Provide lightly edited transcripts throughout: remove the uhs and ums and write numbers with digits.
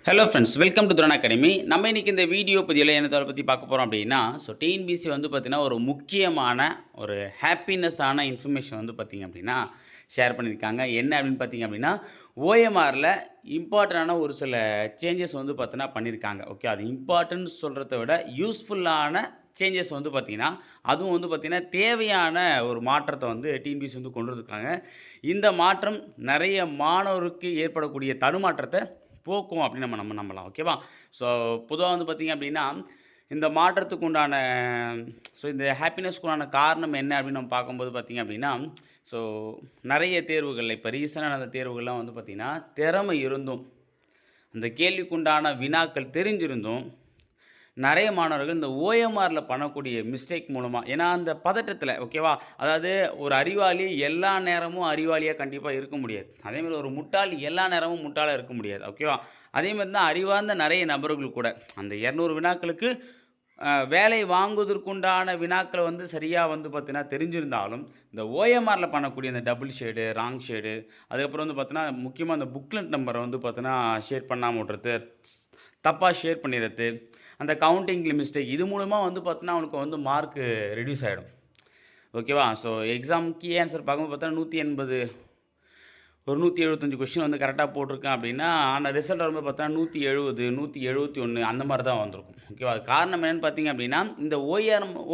Hello friends, welcome to துரான் academy. நம்ம இன்னைக்கு இந்த வீடியோ பதிவில் என்னத்தை பற்றி பார்க்க போகிறோம் அப்படின்னா, டிஎன்பிஎஸ்சி வந்து பார்த்தீங்கன்னா ஒரு முக்கியமான ஒரு ஹாப்பினஸான இன்ஃபர்மேஷன் வந்து பார்த்தீங்க அப்படின்னா ஷேர் பண்ணியிருக்காங்க. என்ன அப்படின்னு பார்த்தீங்க அப்படின்னா, ஓஎம்ஆரில் இம்பார்ட்டண்டான ஒரு சில சேஞ்சஸ் வந்து பார்த்தீங்கன்னா பண்ணியிருக்காங்க. ஓகே, அது இம்பார்ட்டன்ட் சொல்கிறத விட யூஸ்ஃபுல்லான சேஞ்சஸ் வந்து பார்த்தீங்கன்னா, அதுவும் வந்து பார்த்தீங்கன்னா தேவையான ஒரு மாற்றத்தை வந்து டிஎன்பிஎஸ்சி வந்து கொண்டு வந்திருக்காங்க. இந்த மாற்றம் நிறைய மாணவருக்கு ஏற்படக்கூடிய தடுமாற்றத்தை போக்கும் அப்படின்னு நம்ம நம்பலாம். ஓகேவா? ஸோ பொதுவா வந்து பார்த்தீங்க அப்படின்னா, இந்த மாற்றத்துக்கு உண்டான இந்த ஹாப்பினஸ்க்கு உண்டான காரணம் என்ன அப்படின்னு நம்ம பார்க்கும்போது பார்த்தீங்க அப்படின்னா, ஸோ நெறைய தேர்வுகள்ல இப்போ ரீசென்ட்டா நடந்த தேர்வுகள்லாம் வந்து பார்த்தீங்கன்னா, திறமை இருந்தும், அந்த கேள்விக்குண்டான வினாக்கள் தெரிஞ்சிருந்தும் நெறைய மாணவர்கள் இந்த ஓஎம்ஆரில் பண்ணக்கூடிய மிஸ்டேக் மூலமா ஏன்னா அந்த பதட்டத்தில ஓகேவா? அதாவது ஒரு அறிவாளி எல்லா நேரமும் அறிவாளியா கண்டிப்பா இருக்க முடியாது. அதேமாரி ஒரு முட்டாள் எல்லா நேரமும் முட்டாளா இருக்க முடியாது. ஓகேவா? அதேமாரி தான் அறிவார்ந்த நெறைய நபர்கள் கூட அந்த 200 வினாக்களுக்கு வேலை வாங்குவதற்குண்டான வினாக்கள வந்து சரியா வந்து பார்த்தீங்கன்னா தெரிஞ்சிருந்தாலும், இந்த ஓஎம்ஆர்ல பண்ணக்கூடிய இந்த டபுள் ஷேடு, ராங் ஷேடு, அதுக்கப்புறம் வந்து பார்த்தீங்கன்னா, முக்கியமா அந்த புக்லெட் நம்பர வந்து பார்த்தீங்கன்னா ஷேர் பண்ணாம விட்றது, தப்பா ஷேர் பண்ணிறது, அந்த கவுண்டிங்ல மிஸ்டேக் இது மூலமா வந்து பார்த்தீங்கன்னா, அவனுக்கு வந்து மார்க் ரெட்யூஸ் ஆயிடும். ஓகேவா? ஸோ எக்ஸாம் கீ ஆன்சர் பார்க்கும்போது பார்த்தா 180 ஒரு 175 கொஸ்டின் வந்து கரெக்டாக போட்டிருக்கேன் அப்படின்னா, ஆனால் ரிசல்ட் வரும்போது பார்த்தா 170, 171 அந்த மாரி தான் வந்திருக்கும். ஓகேவா? அது காரணம் என்னன்னு பார்த்தீங்க அப்படின்னா, இந்த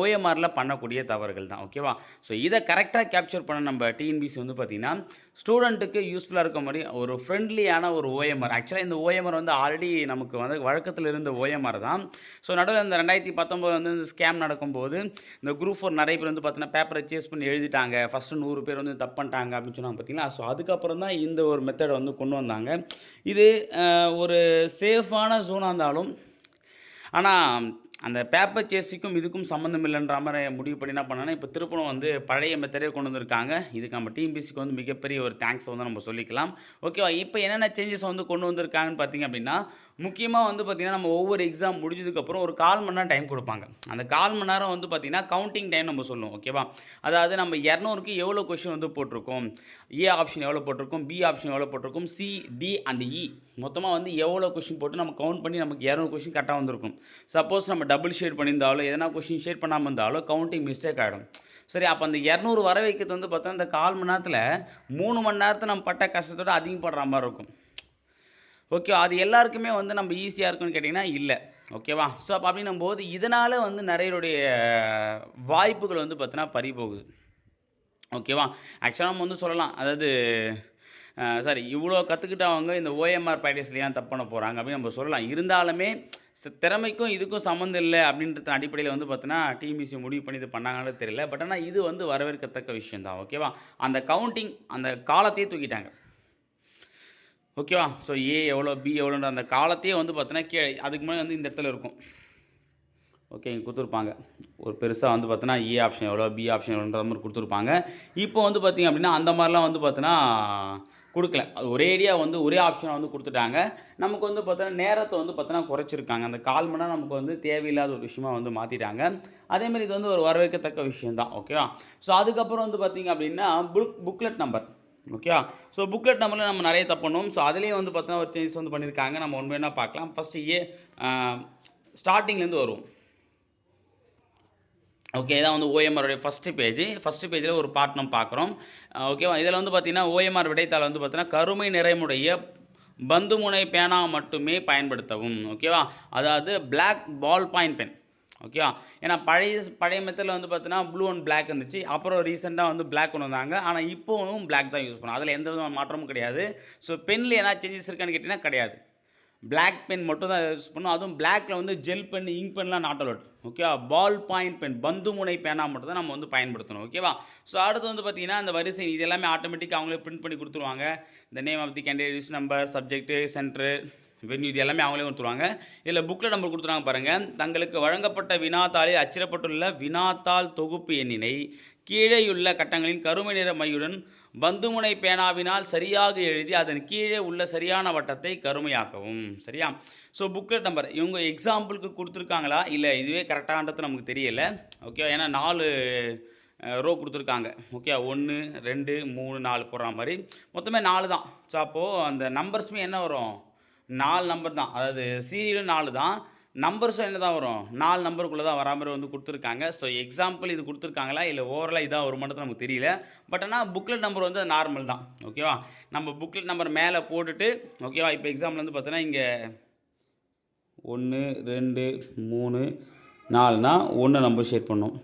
ஓஎம்ஆர்ல பண்ணக்கூடிய தவறுகள் தான். ஓகேவா? ஸோ இத கரெக்ட்டா கேப்சர் பண்ண நம்ம டிஎன்பிஎஸ்சி வந்து பார்த்தீங்கன்னா, ஸ்டூடெண்ட்டுக்கு யூஸ்ஃபுல்லா இருக்க மாரி ஒரு ஃப்ரெண்ட்லியான ஒரு ஓஎம்ஆர். ஆக்சுவலா இந்த ஓஎம்ஆர் வந்து ஆல்ரெடி நமக்கு வந்து வழக்கத்துல இருந்த ஓஎம்ஆர் தான். ஸோ நடுவுல இந்த 2019 வந்து இந்த ஸ்கேம் நடக்கும்போது, இந்த குரூப் 4 நெறைய பேர் வந்து பார்த்தீங்கன்னா, பேப்பர சேஸ் பண்ணி எழுதிட்டாங்க. ஃபர்ஸ்ட்டு 100 பேர் வந்து தப்பு பண்ணிட்டாங்க அப்படின்னு சொன்னாங்க பார்த்தீங்களா? ஸோ அதுக்கப்புறம் தான் இந்த ஒரு மெத்தட வந்து கொண்டு வந்தாங்க. இது ஒரு சேஃபான ஜோனா இருந்தாலும், ஆனா அந்த பேப்பர் சேஸிக்கும் இதுக்கும் சம்மந்தம் இல்லன்ற மாரி முடிவு பண்ணி என்ன பண்ணாங்கன்னா, இப்ப திருப்பவும் வந்து பழைய மெத்தடே கொண்டு வந்திருக்காங்க. இதுக்கு நம்ம டிஎன்பிஎஸ்சிக்கு வந்து மிகப்பெரிய ஒரு தேங்க்ஸ வந்து நம்ம சொல்லிக்கலாம். ஓகேவா? இப்ப என்னென்ன சேஞ்சஸ் வந்து கொண்டு வந்திருக்காங்கன்னு பார்த்தீங்க அப்படின்னா, முக்கியமா வந்து பார்த்தீங்கன்னா, நம்ம ஒவ்வொரு எக்ஸாம் முடிஞ்சதுக்கப்புறம் ஒரு 1/4 மணி நேரம் டைம் குடுப்பாங்க. அந்த 1/4 மணி நேரம் வந்து பார்த்தீங்கன்னா, கவுண்டிங் டைம் நம்ம சொல்லுவோம். ஓகேவா? அதாவது நம்ம 200க்கு எவ்வளோ கொஸ்டின் வந்து போட்டிருக்கோம். ஏ ஆப்ஷன் எவ்வளோ போட்டிருக்கோம், பி ஆப்ஷன் எவ்வளோ போட்டிருக்கோம், சி, டி அண்ட் இ மொத்தமா வந்து எவ்வளோ கொஸ்டின் போட்டு நம்ம கவுண்ட் பண்ணி நமக்கு 200 கொஸ்டின் கரெக்ட்டா வந்திருக்கும். சப்போஸ் நம்ம டபுள் ஷேட் பண்ணியிருந்தாலோ, எதனா கொஸ்டின் ஷேட் பண்ணாம இருந்தாலோ கவுண்டிங் மிஸ்டேக் ஆயிடும். சரி, அப்ப அந்த 200 வர வைக்கிறது வந்து பார்த்தா, இந்த 1/4 மணி நேரத்தில 3 மணி நேரத்த நம்ம பட்ட கஷ்டத்தோட அதிகப்படுற மாரி இருக்கும். ஓகே. அது எல்லாருக்குமே வந்து நம்ம ஈஸியா இருக்குன்னு கேட்டீங்கன்னா, இல்ல. ஓகேவா? ஸோ அப்ப அப்படின்னும்போது, இதனால வந்து நெறையருடைய வாய்ப்புகள் வந்து பார்த்தீங்கன்னா பறிபோகுது. ஓகேவா? ஆக்சுவலா நம்ம வந்து சொல்லலாம். அதாவது சாரி இவ்வளோ கத்துக்கிட்டவங்க இந்த ஓஎம்ஆர் ப்ராக்டிஸ்ல ஏன் தப்பு பண்ண போறாங்க அப்படின்னு நம்ம சொல்லலாம். இருந்தாலுமே திறமைக்கும் இதுக்கும் சம்மந்தம் இல்ல அப்படின்றத அடிப்படையில வந்து பார்த்தீங்கன்னா, டிஎன்பிஎஸ்சி முடிவு பண்ணி இது பண்ணாங்களான்னு தெரியல. பட் ஆனா இது வந்து வரவேற்கத்தக்க விஷயம் தான். ஓகேவா? அந்த கவுண்டிங் அந்த காலத்தையே தூக்கிட்டாங்க. ஓகேவா? ஸோ ஏ எவ்வளோ, பி எவ்வளோன்ற அந்த காலத்தையே வந்து பார்த்தீங்கன்னா, அதுக்கு முன்னாடி வந்து இந்த இடத்துல இருக்கும். ஓகே, இங்க குடுத்துருப்பாங்க. ஒரு பெருசா வந்து பார்த்தீங்கன்னா, ஏ ஆப்ஷன் எவ்வளோ, பி ஆப்ஷன் எவ்வளோன்ற மாரி குடுத்துருப்பாங்க. இப்போ வந்து பார்த்தீங்க அப்படின்னா, அந்த மாரிலாம் வந்து பார்த்தீங்கன்னா குடுக்கல. அது ஒரேடியா வந்து ஒரே ஆப்ஷனா வந்து குடுத்துட்டாங்க. நமக்கு வந்து பார்த்தீங்கன்னா, நேரத்த வந்து பார்த்தீங்கன்னா குறைச்சிருக்காங்க. அந்த 1/4 மணி நேரம் நமக்கு வந்து தேவையில்லாத ஒரு விஷயமா வந்து மாத்திட்டாங்க. அதேமாரி இது வந்து ஒரு வரவேற்கத்தக்க விஷயம் தான். ஓகேவா? ஸோ அதுக்கப்புறம் வந்து பார்த்தீங்க அப்படின்னா, புக்லெட் நம்பர். ஓகேவா? ஸோ புக்லெட் நம்பர்ல நம்ம நெறைய தப்பு பண்ணுவோம். ஸோ அதிலேயே வந்து பார்த்தீங்கன்னா, ஒரு சேஞ்சஸ் வந்து பண்ணியிருக்காங்க. நம்ம ஒன் பை ஒன்னா பார்க்கலாம். ஃபர்ஸ்ட்டு அ ஸ்டார்ட்டிங்லேருந்து வருவோம். ஓகே. இதான் வந்து ஓஎம்ஆருடைய ஃபர்ஸ்ட் பேஜ். ஃபர்ஸ்ட் பேஜ்ல ஒரு பார்ட் நம்ம பார்க்குறோம். ஓகேவா? இதில வந்து பார்த்தீங்கன்னா, ஓஎம்ஆர் விடைத்தாள் வந்து பார்த்தீங்கன்னா, கருமை நிறமுடைய பந்துமுனை பேனா மட்டுமே பயன்படுத்தவும். ஓகேவா? அதாவது பிளாக் பால் பாயிண்ட் பென். ஓகேவா? ஏன்னா பழைய மெத்தட்ல வந்து பார்த்தீங்கன்னா, ப்ளூ அண்ட் பிளாக் இருந்துச்சு. அப்புறம் ரீசென்ட்டா வந்து பிளாக் கொண்டு வந்தாங்க. ஆனா இப்பவும் பிளாக் தான் யூஸ் பண்ணணும். அதில எந்த விதமான மாற்றமும் கிடையாது. ஸோ பென்ல எதனா சேஞ்சஸ் இருக்கான்னு கேட்டீங்கன்னா, கிடையாது. பிளாக் பென் மட்டும் தான் யூஸ் பண்ணும். அதுவும் பிளாக்ல வந்து ஜெல் பென், இங்க் பென்லாம் நாட் அலோட். ஓகேவா? பால் பாயிண்ட் பென், பந்து முனை பேனா மட்டும் தான் நம்ம வந்து பயன்படுத்தணும். ஓகேவா? ஸோ அடுத்து வந்து பார்த்தீங்கன்னா, அந்த வரிசை இது எல்லாமே ஆட்டோமேட்டிக்கா அவங்களே பிரிண்ட் பண்ணி குடுத்துருவாங்க. இந்த name of the candidate, list number, subject, centre, venue இது எல்லாமே அவங்களே குடுத்துருவாங்க. இதில புக்லெட் நம்பர் குடுத்துருக்காங்க பாருங்க. தங்களுக்கு வழங்கப்பட்ட வினாத்தாளில் அச்சிடப்பட்டுள்ள வினாத்தாள் தொகுப்பு எண்ணினை கீழேயுள்ள கட்டங்களின் கருமை நிற மையுடன் பந்துமுனை பேனாவினால் சரியாக எழுதி அதன் கீழே உள்ள சரியான வட்டத்தை கருமையாக்கவும். சரியா? ஸோ புக்லெட் நம்பர் இவங்க எக்ஸாம்பிளுக்கு குடுத்துருக்காங்களா? இல்ல இதுவே கரெக்டான்றது நமக்கு தெரியல. ஓகே. ஏன்னா 4 ரோ குடுத்துருக்காங்க. ஓகே. 1, 2, 3, 4 போடுற மாரி. மொத்தமே 4 தான். ஸோ அப்போ அந்த நம்பர்ஸுமே என்ன வரும்? 4 நம்பர் தான். அதாவது சீரியலும் 4 தான். நம்பர்ஸும் என்ன தான் வரும்? 4 நம்பருக்குள்ள தான் வரா மாரி வந்து குடுத்துருக்காங்க. ஸோ எக்ஸாம்பிள் இது குடுத்துருக்காங்களா? இல்ல ஓவராலா இதான் வருமான்றது நமக்கு தெரியல. பட் ஆனா புக்லெட் நம்பர் வந்து நார்மல் தான். ஓகேவா? நம்ம புக்லெட் நம்பர் மேல போட்டுட்டு ஓகேவா? இப்போ எக்ஸாம்பிள் வந்து பார்த்தீங்கன்னா, இங்க 1, 2, 3, 4னா 1 நம்ம ஷேர் பண்ணணும்.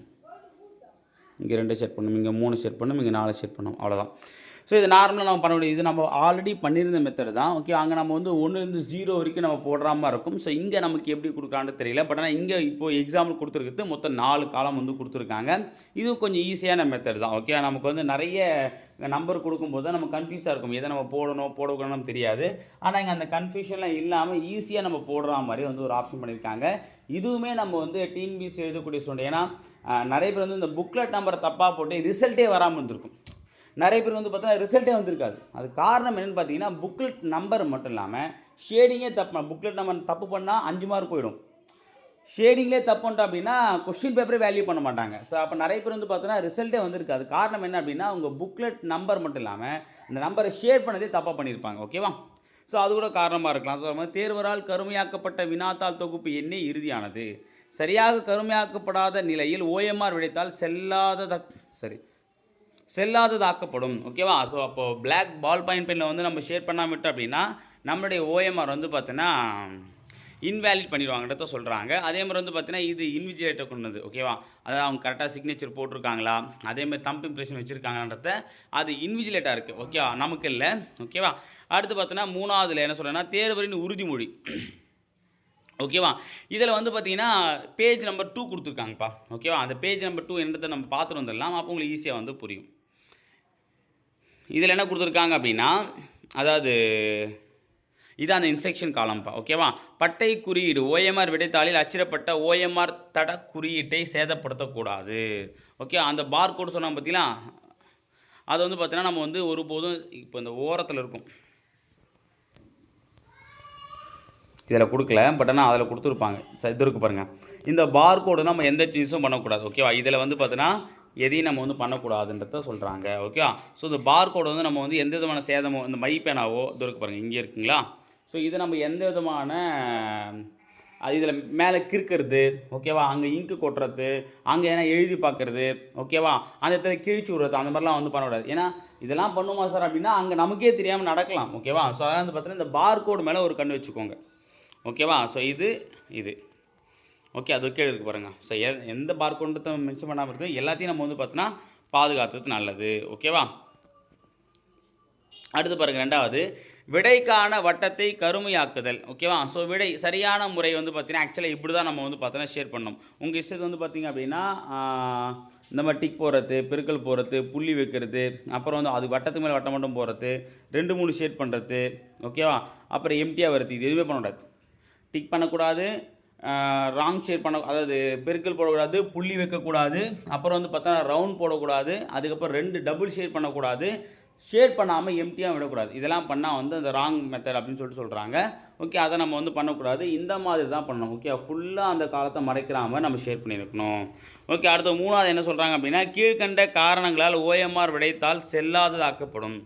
இங்கே 2 செட் பண்ணணும், இங்கே 3 செட் பண்ணணும், இங்கே 4 செட் பண்ணணும், அவ்வளோதான். ஸோ இது நார்மலாக நம்ம பண்ண முடியும். இது நம்ம ஆல்ரெடி பண்ணியிருந்த மெத்தட் தான். ஓகே, அங்கே நம்ம வந்து 1லேருந்து 0 வரைக்கும் நம்ம போடுற மாதிரி இருக்கும். ஸோ இங்கே நமக்கு எப்படி கொடுக்குறான்னு தெரியல. பட் ஆனால் இங்கே இப்போது எக்ஸாம்பிள் கொடுத்துருக்குறது மொத்தம் 4 காலம் வந்து கொடுத்துருக்காங்க. இதுவும் கொஞ்சம் ஈஸியான மெத்தட் தான். ஓகே, நமக்கு வந்து நிறைய நம்பர் கொடுக்கும்போது தான் நம்ம கன்ஃபியூஸாக இருக்கும். எதை நம்ம போடணும் போடக்கூடாதுன்னு தெரியாது. ஆனால் இங்கே அந்த கன்ஃபியூஷன்லாம் இல்லாமல் ஈஸியாக நம்ம போடுற மாதிரி வந்து ஒரு ஆப்ஷன் பண்ணியிருக்காங்க. இதுவுமே நம்ம வந்து டிஎன்பிஎஸ்சி எழுதக்கூடிய ஸ்டூடெண்ட். ஏன்னா நிறைய பேர் வந்து இந்த புக்லெட் நம்பரை தப்பாக போட்டு ரிசல்ட்டே வராமல் இருந்திருக்கும். நிறைய பேர் வந்து பார்த்தா ரிசல்ட்டே வந்திருக்காது. அது காரணம் என்னென்னு பார்த்தீங்கன்னா, புக்லெட் நம்பர் மட்டும் இல்லாமல் ஷேடிங்கே தப்பு. புக்லெட் நம்பர் தப்பு பண்ணால் 5 மார்க் போயிடும். ஷேடிங்லேயே தப்பு பண்ணிட்டோம் அப்படின்னா கொஸ்டின் பேப்பரே வேல்யூ பண்ண மாட்டாங்க. ஸோ அப்போ நிறைய பேர் வந்து பார்த்தோன்னா ரிசல்ட்டே வந்திருக்காது. காரணம் என்ன அப்படின்னா, உங்கள் புக்லெட் நம்பர் மட்டும் இல்லாமல் இந்த நம்பரை ஷேர் பண்ணதே தப்பாக பண்ணியிருப்பாங்க. ஓகேவா? ஸோ அது கூட காரணமாக இருக்கலாம். ஸோ அது மாதிரி தேர்வரால் கருமையாக்கப்பட்ட வினாத்தாள் தொகுப்பு எண்ணே இறுதியானது. சரியாக கருமையாக்கப்படாத நிலையில் ஓஎம்ஆர் விடைத்தால் செல்லாததாக்கப்படும். ஓகேவா? ஸோ அப்போது பிளாக் பால் பாயிண்ட் பெனில் வந்து நம்ம ஷேர் பண்ணாமல் விட்டோம் அப்படின்னா நம்மளுடைய ஓஎம்ஆர் வந்து பார்த்தீங்கன்னா இன்வேலிட் பண்ணிடுவாங்கன்றத சொல்கிறாங்க. அதே மாதிரி வந்து பார்த்தீங்கன்னா இது இன்விஜிலேட்டர் கொண்டது. ஓகேவா? அதாவது அவங்க கரெக்டாக சிக்னேச்சர் போட்டிருக்காங்களா, அதேமாதிரி தம்ப் இம்ப்ரெஷன் வச்சுருக்காங்கன்றத அது இன்விஜிலேட்டாக இருக்குது. ஓகேவா? நமக்கு இல்லை. ஓகேவா? அடுத்து பார்த்தீங்கன்னா 3வதுல என்ன சொல்கிறேன்னா தேர்வரின் உறுதிமொழி. ஓகேவா? இதில் வந்து பார்த்தீங்கன்னா பேஜ் நம்பர் 2 கொடுத்துருக்காங்கப்பா. ஓகேவா? அந்த பேஜ் நம்பர் 2 என்னதை நம்ம பார்த்துட்டு வந்துடலாம். அப்போ உங்களுக்கு ஈஸியாக வந்து புரியும். இதில் என்ன கொடுத்துருக்காங்க அப்படின்னா, அதாவது இது அந்த இன்ஸ்ட்ரக்ஷன் காலம்ப்பா. ஓகேவா? பட்டை குறியீடு ஓஎம்ஆர் விடைத்தாளில் அச்சிடப்பட்ட ஓஎம்ஆர் தட குறியீட்டை சேதப்படுத்தக்கூடாது. ஓகே, அந்த பார் கோடு சொன்னாங்க பார்த்தீங்களா, அது வந்து பார்த்தீங்கன்னா நம்ம வந்து ஒருபோதும் இப்போ இந்த ஓரத்தில் இருக்கும், இதில் கொடுக்கல. பட் ஆனால் அதில் கொடுத்துருப்பாங்க. இது இருக்குது பாருங்கள். இந்த பார் கோடு நம்ம எந்த சேஞ்சும் பண்ணக்கூடாது. ஓகேவா? இதில் வந்து பார்த்தீங்கன்னா எதையும் நம்ம வந்து பண்ணக்கூடாதுன்றத சொல்கிறாங்க. ஓகே, ஸோ இந்த பார் கோடு வந்து நம்ம வந்து எந்த விதமான சேதமோ இந்த மை பேனாவோ இது இருக்குது பாருங்கள், இங்கே இருக்குங்களா. ஸோ இது நம்ம எந்த விதமான இதில் மேலே கிறுக்கிறது, ஓகேவா, அங்கே இங்கு கொட்டுறது, அங்கே ஏன்னா எழுதி பார்க்குறது, ஓகேவா, அந்த இடத்துல கிழிச்சு விடுறது, அந்த மாதிரிலாம் வந்து பண்ணக்கூடாது. ஏன்னா இதெல்லாம் பண்ணுமா சார் அப்படின்னா அங்கே நமக்கே தெரியாமல் நடக்கலாம். ஓகேவா? ஸோ அதனால் வந்து பார்த்தீங்கன்னா இந்த பார் கோடு மேலே ஒரு கண் வச்சுக்கோங்க. ஓகேவா? ஸோ இது ஓகே, அது ஓகே இருக்குது பாருங்கள். ஸோ எந்த பார் கோடுன்றதை மென்ஷன் பண்ணாமல் இருக்குது எல்லாத்தையும் நம்ம வந்து பார்த்தோன்னா பாதுகாத்தது நல்லது. ஓகேவா? அடுத்து பாருங்கள் 2வது விடைக்கான வட்டத்தை கருமையாக்குதல். ஓகேவா? ஸோ விடை சரியான முறை வந்து பார்த்தீங்கன்னா ஆக்சுவலாக இப்படி தான் நம்ம வந்து பார்த்தோன்னா ஷேர் பண்ணணும். உங்கள் இஷ்டத்து வந்து பார்த்திங்க அப்படின்னா இந்த மாதிரி டிக் போடுறது, பெருக்கல் போடுறது, புள்ளி வைக்கிறது, அப்புறம் வந்து அது வட்டத்துக்கு மேலே வட்டம் மட்டும் போடுறது, 2 3 ஷேட் பண்ணுறது, ஓகேவா, அப்புறம் எம்டியாக வருது, இது எதுவுமே பண்ணக்கூடாது. டிக் பண்ணக்கூடாது, ராங் ஷேட் பண்ண, அதாவது பெருக்கல் போடக்கூடாது, புள்ளி வைக்கக்கூடாது, அப்புறம் வந்து பார்த்தா ரவுண்ட் போடக்கூடாது, அதுக்கப்புறம் 2 டபுள் ஷேட் பண்ணக்கூடாது, ஷேட் பண்ணாமல் எம்டியாக விடக்கூடாது. இதெல்லாம் பண்ணால் வந்து அந்த ராங் மெத்தட் அப்படின்னு சொல்கிறாங்க. ஓகே, அதை நம்ம வந்து பண்ணக்கூடாது. இந்த மாதிரி தான் பண்ணணும். ஓகே, ஃபுல்லாக அந்த காலத்தை மறைக்கிறாமல் நம்ம ஷேர் பண்ணியிருக்கணும். ஓகே, அடுத்த 3வது என்ன சொல்கிறாங்க அப்படின்னா கீழ்கண்ட காரணங்களால் ஓஎம்ஆர் விடைத்தால் செல்லாததாக்கப்படும்.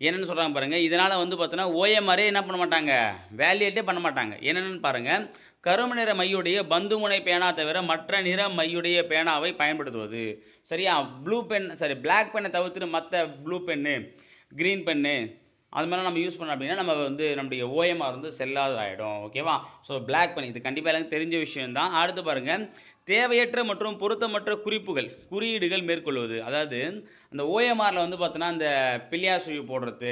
என்னென்னு சொல்கிறாங்க பாருங்கள். இதனால் வந்து பார்த்தோன்னா ஓஎம்ஆரே என்ன பண்ண மாட்டாங்க, வேலிடேட்டே பண்ண மாட்டாங்க. என்னென்னு பாருங்கள், கரும்பு நிற மையுடைய பந்துமுனை பேனா தவிர மற்ற நிற மையுடைய பேனாவை பயன்படுத்துவது. சரியா? ப்ளூ பென், சரி, பிளாக் பென்னை தவிர்த்துட்டு மற்ற ப்ளூ பென்னு, க்ரீன் பென்னு அது மாதிரிலாம் நம்ம யூஸ் பண்ணோம் அப்படின்னா நம்ம வந்து நம்முடைய ஓஎம்ஆர் வந்து செல்லாததாகிடும். ஓகேவா? ஸோ பிளாக் பென் இது கண்டிப்பாக எனக்கு தெரிஞ்ச விஷயம்தான். அடுத்து பாருங்கள், தேவையற்ற மற்றும் பொருத்தமற்ற குறியீடுகள் மேற்கொள்வது. அதாவது அந்த ஓஎம்ஆரில் வந்து பார்த்தோன்னா அந்த பிள்ளையார் சுழி போடுறது,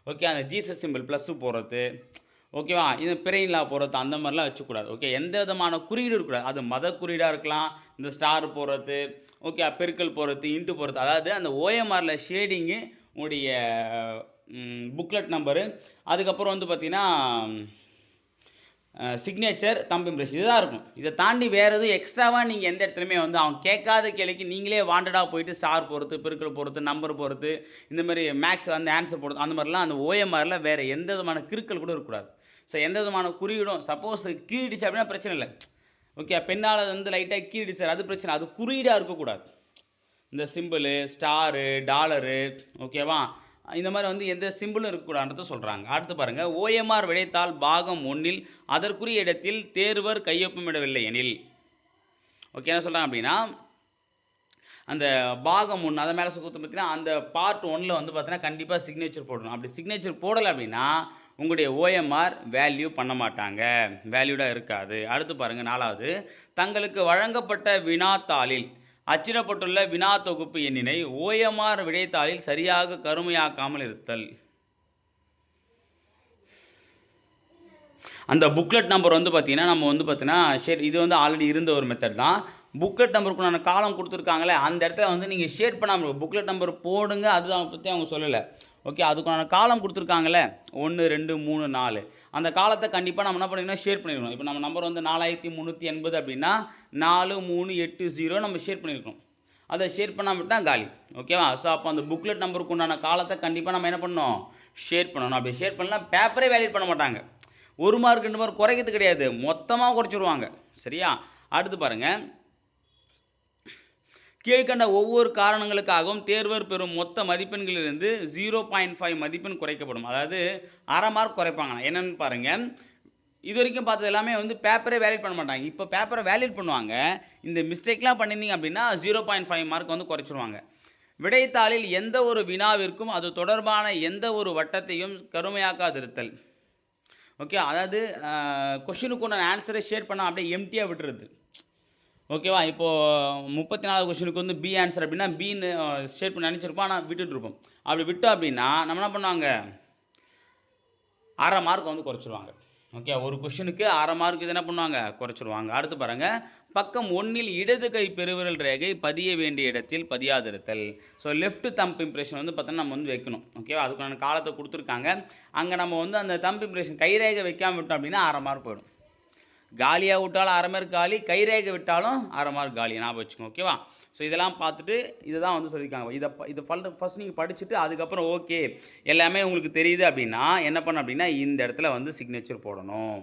ஓகே, அந்த ஜீசஸ் சிம்பிள் ப்ளஸ்ஸு போடுறது, ஓகேவா, இது பிரெயின்லா போடுறது, அந்த மாதிரிலாம் வச்சுக்கூடாது. ஓகே, எந்த விதமான குறியீடு இருக்கக்கூடாது. அது மத குறியீடாக இருக்கலாம், இந்த ஸ்டார் போடுறது, ஓகே, பெருக்கல் போடுறது, இன்ட்டு போடுறது, அதாவது அந்த ஓஎம்ஆரில் ஷேடிங்கு, உங்களுடைய புக்லெட் நம்பரு, அதுக்கப்புறம் வந்து பார்த்திங்கன்னா சிக்னேச்சர், தம்ப் இம்ப்ரெஷன், இதுதான் இருக்கும். இதை தாண்டி வேறு எதுவும் எக்ஸ்ட்ராவாக நீங்கள் எந்த இடத்துலையுமே வந்து அவங்க கேட்காத கேள்விக்கு நீங்களே வாண்டடாக போயிட்டு ஸ்டார் போடுறது, பெருக்கல் போடுறது, நம்பர் போடுறது, இந்தமாதிரி மேக்ஸ் வந்து ஆன்சர் போடுறது, அந்த மாதிரிலாம் அந்த ஓஎம்ஆரில் வேறு எந்த விதமான கிறுக்கல் கூட இருக்கக்கூடாது. ஸோ எந்த விதமான குறியீடும், சப்போஸ் கீழிடுச்சு அப்படின்னா பிரச்சனை இல்லை. ஓகே, பெண்ணால் வந்து லைட்டாக கீழிடுச்சு அது பிரச்சனை, அது குறியீடாக இருக்கக்கூடாது. இந்த சிம்பிளு, ஸ்டாரு, டாலரு, ஓகேவா, இந்த மாதிரி வந்து எந்த சிம்பிளும் இருக்கக்கூடாதுன்றத சொல்கிறாங்க. அடுத்து பாருங்கள், ஓஎம்ஆர் விடைத்தாள் பாகம் 1 அதற்குரிய இடத்தில் தேர்வர் கையொப்பமிடவில்லை எனில். ஓகே, என்ன சொல்கிறாங்க அப்படின்னா, அந்த பாகம் 1 அதை மேலே சுற்று பார்த்தீங்கன்னா அந்த பார்ட் 1 வந்து பார்த்தீங்கன்னா கண்டிப்பாக சிக்னேச்சர் போடணும். அப்படி சிக்னேச்சர் போடலை அப்படின்னா உங்களுடைய ஓஎம்ஆர் வேல்யூ பண்ண மாட்டாங்க, வேல்யூடாக இருக்காது. அடுத்து பாருங்கள், 4வது, தங்களுக்கு வழங்கப்பட்ட வினாத்தாளில் அச்சிடப்பட்டுள்ள வினா தொகுப்பு எண்ணினை ஓஎம்ஆர் விடைத்தாளில் சரியாக கருமையாக்காமல் இருத்தல். அந்த புக்லெட் நம்பர் வந்து பார்த்திங்கன்னா நம்ம வந்து பார்த்தீங்கன்னா ஷேர் இது வந்து ஆல்ரெடி இருந்த ஒரு மெத்தட் தான். புக்லெட் நம்பருக்குண்டான காலம் கொடுத்துருக்காங்களே அந்த இடத்துல வந்து நீங்கள் ஷேர் பண்ணாமல் புக்லெட் நம்பர் போடுங்க, அதுதான் பற்றி அவங்க சொல்லலை. ஓகே, அதுக்கான காலம் கொடுத்துருக்காங்களே 1 2 3 4 அந்த காலத்தை கண்டிப்பாக நம்ம என்ன பண்ணிக்கணும், ஷேர் பண்ணிடணும். இப்போ நம்ம நம்பர் வந்து 4380 அப்படின்னா 4 3 8 0 நம்ம ஷேர் பண்ணியிருக்கோம். அதை ஷேர் பண்ணாமல் விட்டால் காலி. ஓகேவா? ஸோ அப்போ அந்த புக்லெட் நம்பருக்கு உண்டான காலத்தை கண்டிப்பாக நம்ம என்ன பண்ணணும், ஷேர் பண்ணணும். அப்படி ஷேர் பண்ணலாம் பேப்பரே வேலிட் பண்ண மாட்டாங்க. 1 மார்க் 2 மார்க் குறைக்கிறது கிடையாது, மொத்தமாக குறைச்சிருவாங்க. சரியா? அடுத்து பாருங்கள், கீழ்கண்ட ஒவ்வொரு காரணங்களுக்காகவும் தேர்வர் பெறும் மொத்த மதிப்பெண்களிலிருந்து 0.5 மதிப்பெண் குறைக்கப்படும். அதாவது அரை மார்க் குறைப்பாங்க. என்னென்னு பாருங்கள், இது வரைக்கும் பார்த்தது எல்லாமே வந்து பேப்பரே வேலிட் பண்ண மாட்டாங்க. இப்போ பேப்பரை வேலிட் பண்ணுவாங்க. இந்த மிஸ்டேக்லாம் பண்ணியிருந்தீங்க அப்படின்னா 0.5 மார்க் வந்து குறைச்சிருவாங்க. விடைத்தாளில் எந்த ஒரு வினாவிற்கும் அது தொடர்பான எந்த ஒரு வட்டத்தையும் கருமையாக்காதிருத்தல். ஓகே, அதாவது கொஷினுக்கு ஒன்று ஆன்சரை ஷேர் பண்ணால் அப்படியே எம்டியாக விட்டுருது. ஓகேவா? இப்போது 34 கொஷினுக்கு வந்து பி ஆன்சர் அப்படின்னா பின்னு ஷேர் பண்ணி நினச்சிருப்போம், ஆனால் விட்டுட்ருப்போம். அப்படி விட்டோம் அப்படின்னா நம்ம என்ன பண்ணுவாங்க, அரை மார்க் வந்து குறைச்சிருவாங்க. ஓகே, ஒரு கொஷினுக்கு அரை மார்க் இது என்ன பண்ணுவாங்க, குறைச்சிருவாங்க. அடுத்து பாருங்கள், பக்கம் 1 இடது கை பெருவிரல் ரேகை பதிய வேண்டிய இடத்தில் பதியாதிருத்தல். ஸோ லெஃப்ட் தம்ப் இம்ப்ரெஷன் வந்து பார்த்தோன்னா நம்ம வந்து வைக்கணும். ஓகேவா? அதுக்கான காலத்தை கொடுத்துருக்காங்க. அங்கே நம்ம வந்து அந்த தம்ப் இம்ப்ரெஷன் கைரேகை வைக்காமல் விட்டோம் அப்படின்னா அரை மார்க் போயிடும். காலியாக விட்டாலும் அரை மார்க் காலி, கைரேகை விட்டாலும் அரை மார்க் காலி, ஞாபகம் வச்சுக்கோங்க. ஓகேவா? ஸோ இதெல்லாம் பார்த்துட்டு இதுதான் வந்து சொல்லியிருக்காங்க. இதை ஃபஸ்ட் நீங்கள் படிச்சுட்டு அதுக்கப்புறம் ஓகே எல்லாமே உங்களுக்கு தெரியுது அப்படின்னா என்ன பண்ண அப்படின்னா இந்த இடத்துல வந்து சிக்னேச்சர் போடணும்.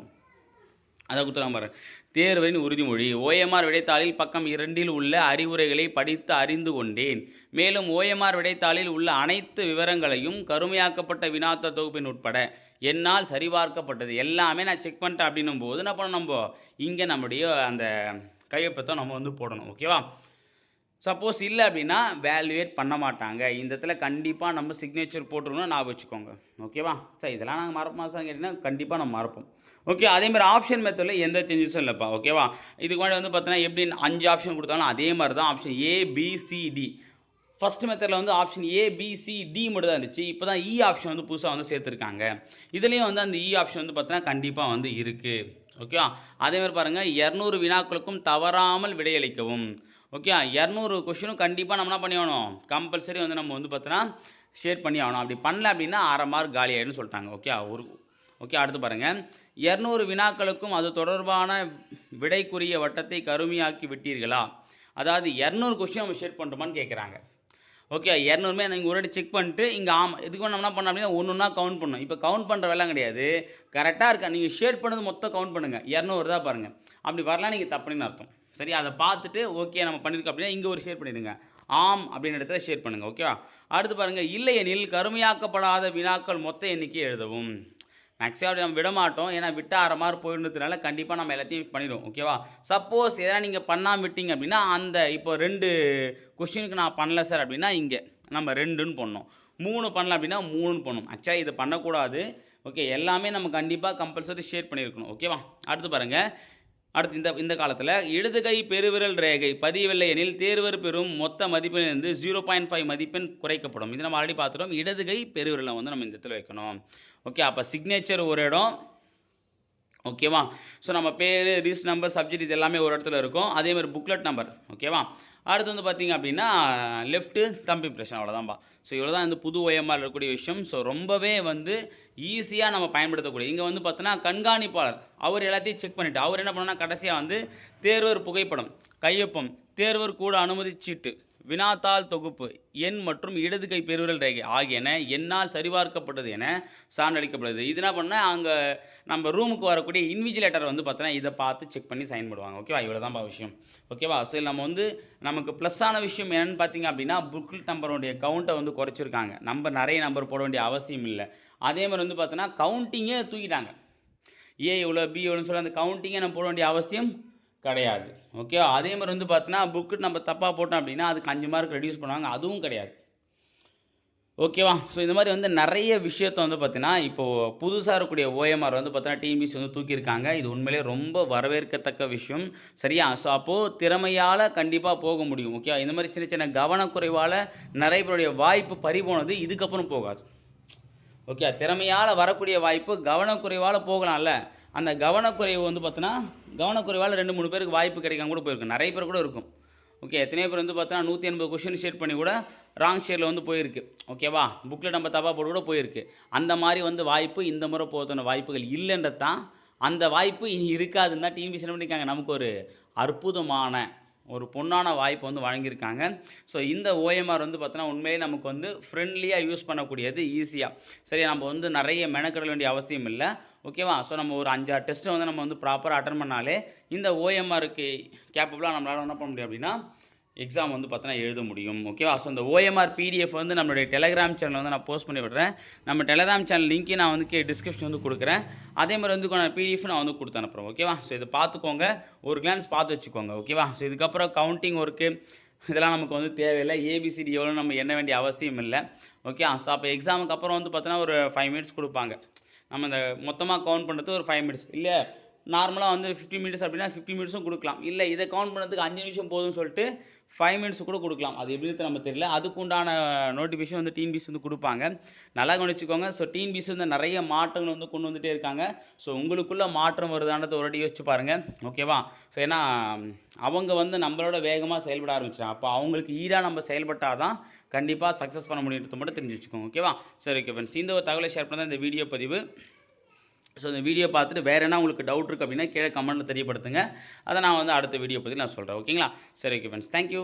அதை கொடுத்துருக்காங்க பாருங்க. தேர்வின் உறுதிமொழி. ஓஎம்ஆர் விடைத்தாளில் பக்கம் 2 உள்ள அறிவுரைகளை படித்து அறிந்து கொண்டேன். மேலும் ஓஎம்ஆர் விடைத்தாளில் உள்ள அனைத்து விவரங்களையும் கருமையாக்கப்பட்ட வினாத்த தொகுப்பின் உட்பட என்னால் சரிபார்க்கப்பட்டது எல்லாமே நான் செக் பண்ணிட்டேன் அப்படின்னும் போது என்ன பண்ணணும், நம்ம இங்கே நம்முடைய அந்த கையொப்பத்தை நம்ம வந்து போடணும். ஓகேவா? சப்போஸ் இல்லை அப்படின்னா வேல்யூவேட் பண்ண மாட்டாங்க. இந்த இடத்துல கண்டிப்பாக நம்ம சிக்னேச்சர் போட்டுருணும், நான் வச்சுக்கோங்க. ஓகேவா? சார் இதெல்லாம் நாங்கள் மறப்போமா சார் கேட்டிங்கன்னா கண்டிப்பாக நம்ம மறப்போம். ஓகே, அதேமாதிரி ஆப்ஷன் மெத்தடில் எந்த சேஞ்சஸும் இல்லைப்பா. ஓகேவா? இதுக்கு முன்னாடி வந்து பார்த்தீங்கன்னா எப்படி 5 ஆப்ஷன் கொடுத்தாலும் அதே மாதிரி தான் ஆப்ஷன் ABCD. ஃபஸ்ட் மெத்தடில் வந்து ஆப்ஷன் ABCD மட்டும் தான் இருந்துச்சு. இப்போ தான் இ ஆப்ஷன் வந்து புதுசாக வந்து சேர்த்துருக்காங்க. இதுலேயும் வந்து அந்த இ ஆப்ஷன் வந்து பார்த்தீங்கன்னா கண்டிப்பாக வந்து இருக்குது. ஓகேவா? அதேமாதிரி பாருங்கள், 200 வினாக்களுக்கும் தவறாமல் விடையளிக்கவும். ஓகே, 200 கொஷினும் கண்டிப்பாக நம்ம என்ன பண்ணி ஆகணும், கம்பல்சரி வந்து நம்ம வந்து பார்த்தோன்னா ஷேர் பண்ணி ஆகணும். அப்படி பண்ணல அப்படின்னா அரை மார்க் காலி ஆகிடுன்னு சொல்லிட்டாங்க. ஓகே, அடுத்து பாருங்கள், 200 வினாக்களுக்கும் அது தொடர்பான விடைக்குரிய வட்டத்தை கருமையாக்கி விட்டீர்களா? அதாவது 200 கொஷின் நம்ம ஷேர் பண்ணுறோமான்னு கேட்குறாங்க. ஓகே, 200மே நீங்கள் ஒரு செக் பண்ணிட்டு இங்கே இதுக்கு நம்ம என்ன பண்ணோம் அப்படின்னா ஒன்று ஒன்றா கவுண்ட் பண்ணணும். இப்போ கவுண்ட் பண்ணுற வேலை கிடையாது, கரெக்டாக இருக்கா நீங்கள் ஷேர் பண்ணது மொத்தம் கவுண்ட் பண்ணுங்கள். 200 தான் பாருங்கள். அப்படி வரலாம் நீங்கள் தப்புன்னு அர்த்தம். சரி, அதை பார்த்துட்டு ஓகே நம்ம பண்ணியிருக்கோம் அப்படின்னா இங்கே ஒரு ஷேர் பண்ணிடுங்க. ஆம் அப்படின்ற இடத்துல ஷேர் பண்ணுங்கள். ஓகேவா? அடுத்து பாருங்கள், இல்லையெனில் கருமையாக்கப்படாத வினாக்கள் மொத்த எண்ணிக்கை எழுதவும். மேக்ஸிமம் அப்படி நம்ம விட மாட்டோம், ஏன்னா விட்டால் அரை மார்க் போயிடுறதுனால கண்டிப்பாக நம்ம எல்லாத்தையும் பண்ணிடுவோம். ஓகேவா? சப்போஸ் எதாவது நீங்கள் பண்ணாமல் விட்டீங்க அப்படின்னா அந்த இப்போ 2 கொஷினுக்கு நான் பண்ணல சார் அப்படின்னா இங்கே நம்ம 2ன்னு பண்ணோம், 3 பண்ணல அப்படின்னா 3ன்னு பண்ணணும். ஆக்சுவலாக இது பண்ணக்கூடாது. ஓகே, எல்லாமே நம்ம கண்டிப்பாக கம்பல்சரி ஷேர் பண்ணியிருக்கணும். ஓகேவா? அடுத்து பாருங்கள், அடுத்து இந்த காலத்தில் இடது கை பெருவிரல் ரேகை பதியவில்லை எனில் தேர்வர் பெறும் மொத்த மதிப்பெண்ணிலிருந்து 0.5 மதிப்பெண் குறைக்கப்படும். இது நம்ம ஆல்ரெடி பார்த்துட்டோம். இடது கை பெருவிரலை வந்து நம்ம இந்த இடத்துல வைக்கணும். ஓகே, அப்போ சிக்னேச்சர் ஒரு இடம். ஓகேவா? ஸோ நம்ம பேர், ரிஜிஸ்டர் நம்பர், சப்ஜெக்ட் இது எல்லாமே ஒரு இடத்துல இருக்கும். அதேமாதிரி புக்லெட் நம்பர். ஓகேவா? அடுத்து வந்து பார்த்திங்க அப்படின்னா லெஃப்ட்டு தம்ப் இம்ப்ரெஷன், அவ்வளோதான்ப்பா. ஸோ இவ்வளோ தான் இந்த புது ஓஎம்ஆர் இருக்கக்கூடிய விஷயம். ஸோ ரொம்பவே வந்து ஈஸியாக நம்ம பயன்படுத்தக்கூடிய. இங்கே வந்து பார்த்தோன்னா கண்காணிப்பாளர் அவர் எல்லாத்தையும் செக் பண்ணிவிட்டு அவர் என்ன பண்ணணும்னா கடைசியாக வந்து தேர்வர் புகைப்படம், கையொப்பம், தேர்வர் கூட அனுமதி சீட்டு, வினாத்தாள் தொகுப்பு எண் மற்றும் இடது கை பெருவிரல் ரேகை ஆகியன என்னால் சரிபார்க்கப்பட்டது என சான்றளிக்கப்படுது. இது என்ன பண்ணால் அங்கே நம்ம ரூமுக்கு வரக்கூடிய இன்விஜிலேட்டர் வந்து பார்த்தோன்னா இதை பார்த்து செக் பண்ணி சைன் பண்ணுவாங்க. ஓகேவா, இவ்வளோ தான் விஷயம். ஓகேவா, ஸோ நம்ம வந்து நமக்கு ப்ளஸ்ஸான விஷயம் என்னென்னு பார்த்தீங்க அப்படின்னா புக்லெட் நம்பருடைய கவுண்ட்டை வந்து குறைச்சிருக்காங்க. நம்ம நிறைய நம்பர் போட வேண்டிய அவசியம் இல்லை. அதே மாதிரி வந்து பார்த்தோன்னா கவுண்டிங்கே தூக்கிட்டாங்க. ஏ எவ்வளோ பி எவ்வளோன்னு சொல்லி அந்த கவுண்டிங்கே நம்ம போட வேண்டிய அவசியம் கிடையாது. ஓகே, அதே மாதிரி வந்து பார்த்தீங்கன்னா புக்கு நம்ம தப்பாக போட்டோம் அப்படின்னா அதுக்கு 5 மார்க் ரெடியூஸ் பண்ணுவாங்க, அதுவும் கிடையாது. ஓகேவா, ஸோ இந்த மாதிரி வந்து நிறைய விஷயத்தை வந்து பார்த்தீங்கன்னா இப்போது புதுசாக இருக்கக்கூடிய ஓஎம்ஆர் வந்து பார்த்தீங்கன்னா டிஎன்பிஎஸ்சி வந்து தூக்கியிருக்காங்க. இது உண்மையிலே ரொம்ப வரவேற்கத்தக்க விஷயம். சரியா, ஸோ அப்போது திறமையால் கண்டிப்பாக போக முடியும். ஓகே, இந்த மாதிரி சின்ன சின்ன கவனக்குறைவால் நிறைய பேருடைய வாய்ப்பு பறிபோனது இதுக்கப்புறம் போகாது. ஓகே, திறமையால் வரக்கூடிய வாய்ப்பு கவனக்குறைவால் போகலாம்ல, அந்த கவனக்குறைவு வந்து பார்த்தோன்னா கவனக்குறைவால் 2-3 பேருக்கு வாய்ப்பு கிடைக்காம கூட போயிருக்கு. நிறைய பேர் கூட இருக்கும். ஓகே, எத்தனையோ பேர் வந்து பார்த்தோன்னா 180 கொஷின் ஷேட் பண்ணி கூட ராங் ஷேரில் வந்து போயிருக்கு. ஓகேவா, புக்கில் நம்ம தப்பாக போட்டு கூட போயிருக்கு. அந்த மாதிரி வந்து வாய்ப்பு இந்த முறை போகிறதுன வாய்ப்புகள் இல்லைன்றது தான், அந்த வாய்ப்பு இனி இருக்காதுன்னு தான் டிஎன்பிஎஸ்சி என்ன பண்ணியிருக்காங்க, நமக்கு ஒரு அற்புதமான ஒரு பொன்னான வாய்ப்பு வந்து வழங்கியிருக்காங்க. ஸோ இந்த ஓஎம்ஆர் வந்து பார்த்தோன்னா உண்மையிலே நமக்கு வந்து ஃப்ரெண்ட்லியாக யூஸ் பண்ணக்கூடியது, ஈஸியாக. சரி, நம்ம வந்து நிறைய மெனக்கட வேண்டிய அவசியம் இல்லை. ஓகேவா, ஸோ நம்ம ஒரு 5-6 டெஸ்ட்டை வந்து நம்ம வந்து ப்ராப்பராக அட்டன் பண்ணாலே இந்த ஓஎம்ஆருக்கு கேப்பபிளாக நம்மளால் என்ன பண்ண முடியும் அப்படின்னா எக்ஸாம் வந்து பார்த்தோன்னா எழுத முடியும். ஓகேவா, ஸோ இந்த ஓஎம்ஆர் பிடிஎஃப் வந்து நம்மளுடைய டெலகிராம் சேனலில் வந்து நான் போஸ்ட் பண்ணி விடுறேன். நம்ம டெலகிராம் சேனல் லிங்க்கையும் நான் வந்து டிஸ்கிரிப்ஷன் வந்து கொடுக்குறேன். அதே மாதிரி வந்து பிடிஎஃப் நான் வந்து கொடுத்து அனுப்புகிறேன். ஓகேவா, ஸோ இதை பார்த்துக்கோங்க, ஒரு கிளான்ஸ் பார்த்து வச்சுக்கோங்க. ஓகேவா, ஸோ இதுக்கப்புறம் கவுண்டிங் ஒர்க்கு இதெல்லாம் நமக்கு வந்து தேவையில்லை. ஏபிசிடி எவ்வளோ நம்ம எண்ண வேண்டிய அவசியம் இல்லை. ஓகே, ஸோ அப்போ எக்ஸாமுக்கு அப்புறம் வந்து பார்த்தோன்னா ஒரு 5 மினிட்ஸ் கொடுப்பாங்க. நம்ம இந்த மொத்தமாக கவுண்ட் பண்ணுறதுக்கு ஒரு 5 மினிட்ஸ், இல்லை நார்மலாக வந்து 50 மினிட்ஸ் அப்படின்னா 50 மினிட்ஸும் கொடுக்கலாம். இல்லை இதை கவுண்ட் பண்ணுறதுக்கு 5 நிமிஷம் போதும்னு சொல்லிட்டு 5 மினிட்ஸ் கூட கொடுக்கலாம். அது எப்படின்னு நம்ம தெரியல. அதுக்குண்டான நோட்டிஃபிகேஷன் வந்து டிஎன்பிஎஸ்சி வந்து கொடுப்பாங்க. நல்லா கவனிச்சுக்கோங்க. ஸோ டிஎன்பிஎஸ்சி வந்து நிறைய மாற்றங்கள் வந்து கொண்டு வந்துகிட்டே இருக்காங்க. ஸோ உங்களுக்குள்ளே மாற்றம் வருதான்றதை ஒரு வாட்டி யோசிச்சு பாருங்கள். ஓகேவா, ஸோ ஏன்னா அவங்க வந்து நம்மளோட வேகமாக செயல்பட ஆரம்பிச்சிட்டாங்க. அப்போ அவங்களுக்கு ஈடாக நம்ம செயல்பட்டால் தான் கண்டிப்பாக சக்ஸஸ் பண்ண முடியுன்றது மட்டும் தெரிஞ்சு வச்சுக்கோங்க. ஓகேவா, சரி ஓகே ஃப்ரெண்ட்ஸ், இந்த ஒரு தகவலை ஷேர் பண்ண தான் இந்த வீடியோ பதிவு. ஸோ இந்த வீடியோ பார்த்துட்டு வேறு என்ன உங்களுக்கு டவுட் இருக்குது அப்படின்னா கீழே கமெண்ட்டில் தெரியப்படுத்துங்க. அதை நான் வந்து அடுத்த வீடியோ பற்றி நான் சொல்கிறேன். ஓகேங்களா, சரி ஓகே ஃப்ரெண்ட்ஸ், தேங்க்யூ.